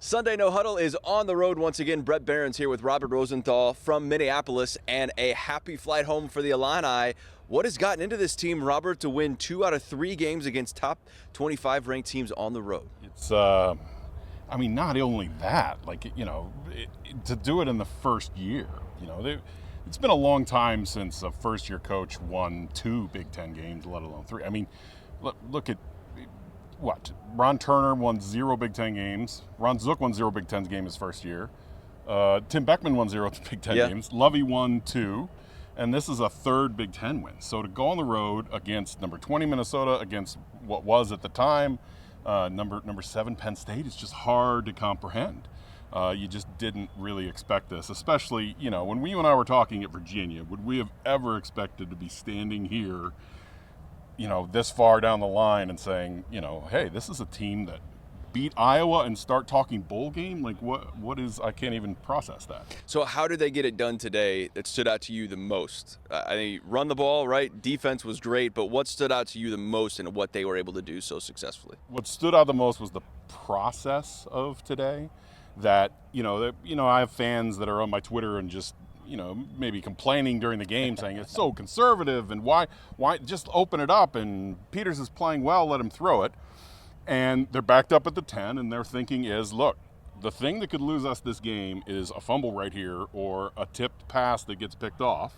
Sunday No Huddle is on the road once again. Bret Bielema here with Robert Rosenthal from Minneapolis, and a happy flight home for the Illini. What has gotten into this team, Robert, to win 2 out of 3 games against top 25 ranked teams on the road? It's, not only that, to do it in the first year, it's been a long time since a first-year coach won 2 Big Ten games, let alone 3. I mean, look at what? Ron Turner won 0 Big Ten games. Ron Zook won 0 Big Ten games his first year. Tim Beckman won 0 Big Ten games. Lovey won 2. And this is a 3rd Big Ten win. So to go on the road against number 20 Minnesota, against what was at the time number 7 Penn State, is just hard to comprehend. You just didn't really expect this, especially, when you and I were talking at Virginia, would we have ever expected to be standing here, this far down the line and saying, hey, this is a team that beat Iowa and start talking bowl game? Like, what is, I can't even process that. So how did they get it done today that stood out to you the most? I mean, run the ball, right? Defense was great, but what stood out to you the most in what they were able to do so successfully? What stood out the most was the process of today. That, I have fans that are on my Twitter and just, maybe complaining during the game saying it's so conservative and why just open it up, and Peters is playing well, let him throw it. And they're backed up at the 10, and their thinking is, look, the thing that could lose us this game is a fumble right here or a tipped pass that gets picked off.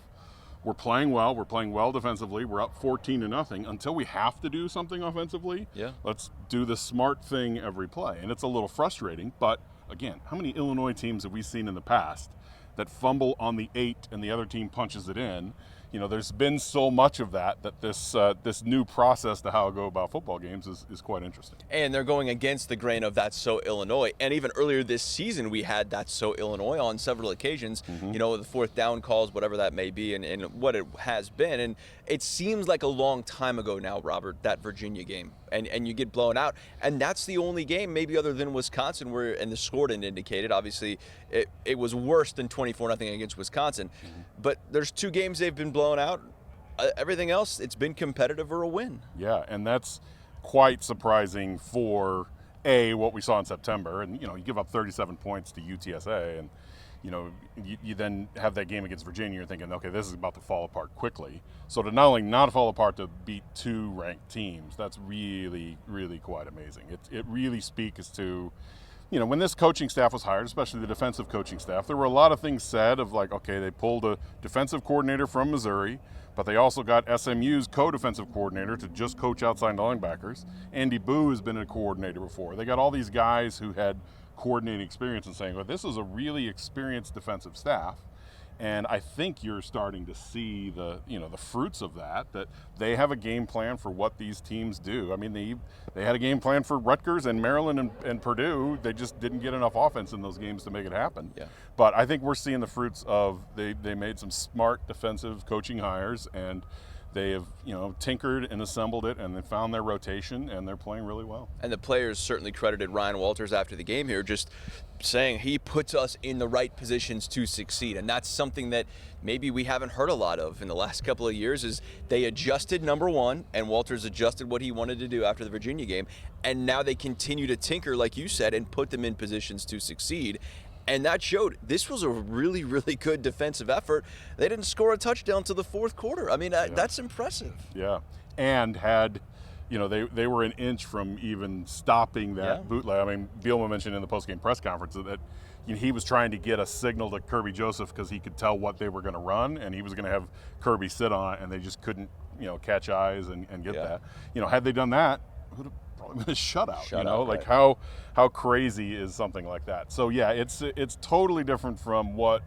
We're playing well. We're playing well defensively. We're up 14-0. Until we have to do something offensively, let's do the smart thing every play. And it's a little frustrating, but again, how many Illinois teams have we seen in the past that fumble on the 8 and the other team punches it in? There's been so much of that this new process to how to go about football games is quite interesting. And they're going against the grain of That's So Illinois. And even earlier this season, we had That's So Illinois on several occasions, the 4th down calls, whatever that may be, and what it has been. And it seems like a long time ago now, Robert, that Virginia game. And you get blown out. And that's the only game, maybe other than Wisconsin, where, and the score didn't indicate it, obviously, it was worse than 24-0 against Wisconsin. But there's 2 games they've been blown out. Everything else, it's been competitive or a win. Yeah, and that's quite surprising for, what we saw in September. And, you give up 37 points to UTSA, and, you then have that game against Virginia, you're thinking, okay, this is about to fall apart quickly. So to not only not fall apart, to beat 2 ranked teams, that's really, really quite amazing. It really speaks to, when this coaching staff was hired, especially the defensive coaching staff, there were a lot of things said of like, okay, they pulled a defensive coordinator from Missouri, but they also got SMU's co-defensive coordinator to just coach outside linebackers. Andy Boo has been a coordinator before. They got all these guys who had coordinating experience and saying, well, this is a really experienced defensive staff. And I think you're starting to see the fruits of that they have a game plan for what these teams do. I mean, they had a game plan for Rutgers and Maryland and Purdue. They just didn't get enough offense in those games to make it happen. Yeah. But I think we're seeing the fruits of they made some smart defensive coaching hires, and they have, tinkered and assembled it, and they found their rotation, and they're playing really well. And the players certainly credited Ryan Walters after the game here, just saying he puts us in the right positions to succeed. And that's something that maybe we haven't heard a lot of in the last couple of years, is they adjusted number 1, and Walters adjusted what he wanted to do after the Virginia game. And now they continue to tinker, like you said, and put them in positions to succeed. And that showed. This was a really, really good defensive effort. They didn't score a touchdown till the 4th quarter. I mean, that's impressive. Yeah, and had, they were an inch from even stopping that bootleg. I mean, Bielema mentioned in the postgame press conference that he was trying to get a signal to Kirby Joseph because he could tell what they were going to run, and he was going to have Kirby sit on it, and they just couldn't, catch eyes and get that. Had they done that, it would have probably been a shutout. Like how crazy is something like that? So yeah, it's totally different from what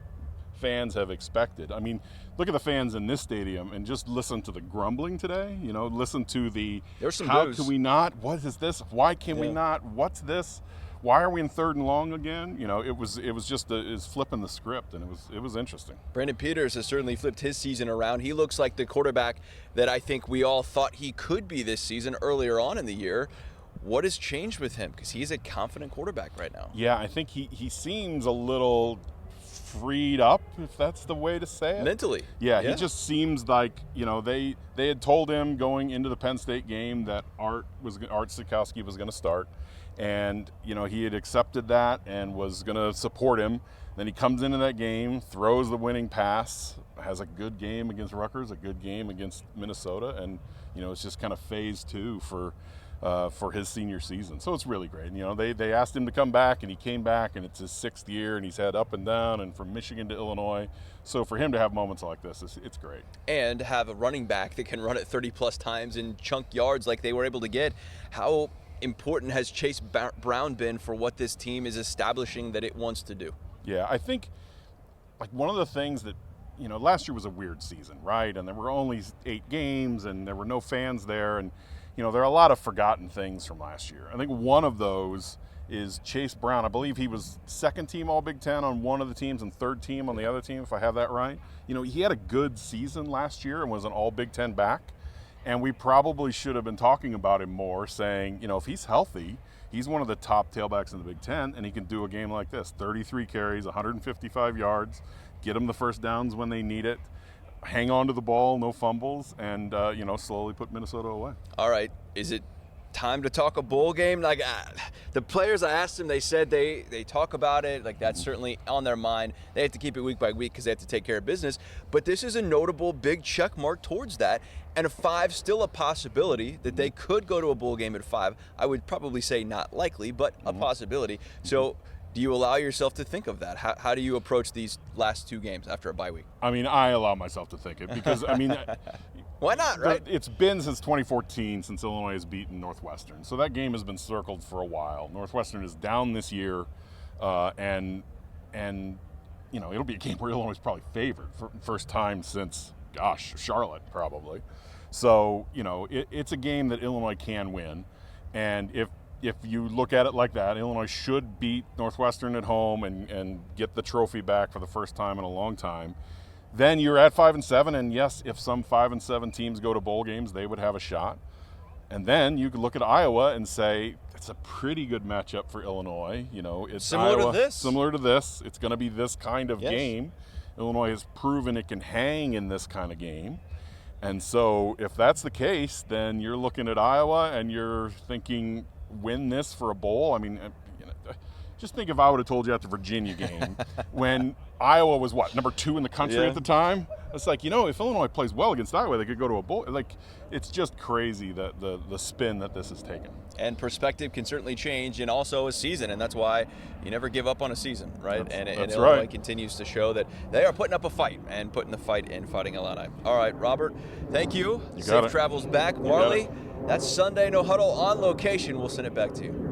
fans have expected. I mean, look at the fans in this stadium and just listen to the grumbling today. Listen to the how boos. Can we not? What is this? Why can we not? What's this? Why are we in 3rd and long again? It was just it's flipping the script, and it was interesting. Brandon Peters has certainly flipped his season around. He looks like the quarterback that I think we all thought he could be this season earlier on in the year. What has changed with him? Because he's a confident quarterback right now. Yeah, I think he seems a little freed up, if that's the way to say it. Mentally. Yeah, he just seems like, they had told him going into the Penn State game that Art Sikowski was going to start. And, he had accepted that and was going to support him. Then he comes into that game, throws the winning pass, has a good game against Rutgers, a good game against Minnesota, and, it's just kind of phase 2 for his senior season. So it's really great. They asked him to come back, and he came back, and it's his 6th year, and he's had up and down, and from Michigan to Illinois. So for him to have moments like this, it's great. And have a running back that can run it 30-plus times in chunk yards like they were able to get. How important has Chase Brown been for what this team is establishing that it wants to do? Yeah, I think one of the things that, last year was a weird season, right? And there were only 8 games, and there were no fans there, and there are a lot of forgotten things from last year. I think one of those is Chase Brown. I believe he was 2nd team All Big Ten on one of the teams and 3rd team on the other team, if I have that right. He had a good season last year and was an All Big Ten back. And we probably should have been talking about him more, saying, if he's healthy, he's one of the top tailbacks in the Big Ten, and he can do a game like this. 33 carries, 155 yards, get them the first downs when they need it, hang on to the ball, no fumbles, and, slowly put Minnesota away. All right. Is it time to talk a bowl game? The players, I asked them, they said they talk about it. That's certainly on their mind. They have to keep it week by week because they have to take care of business. But this is a notable big check mark towards that. And a 5 still a possibility that they could go to a bowl game at 5. I would probably say not likely, but a possibility. So do you allow yourself to think of that? How do you approach these last 2 games after a bye week? I allow myself to think it because, why not, right? It's been since 2014 since Illinois has beaten Northwestern. So that game has been circled for a while. Northwestern is down this year, and it'll be a game where Illinois is probably favored for first time since, Charlotte probably. So, it's a game that Illinois can win. And if you look at it like that, Illinois should beat Northwestern at home and get the trophy back for the first time in a long time. Then you're at 5-7, and yes, if some 5-7 teams go to bowl games, they would have a shot. And then you could look at Iowa and say it's a pretty good matchup for Illinois. It's similar to this. It's going to be this kind of game. Illinois has proven it can hang in this kind of game. And so if that's the case, then you're looking at Iowa and you're thinking, win this for a bowl. Just think if I would have told you at the Virginia game when Iowa was number 2 in the country at the time. It's if Illinois plays well against Iowa, they could go to a bowl. It's just crazy that the spin that this has taken. And perspective can certainly change, and also a season, and that's why you never give up on a season, right? And Illinois continues to show that they are putting up a fight and putting the fight in Fighting Illini. All right, Robert, thank you. Safe travels back. Marley, that's Sunday No Huddle on location. We'll send it back to you.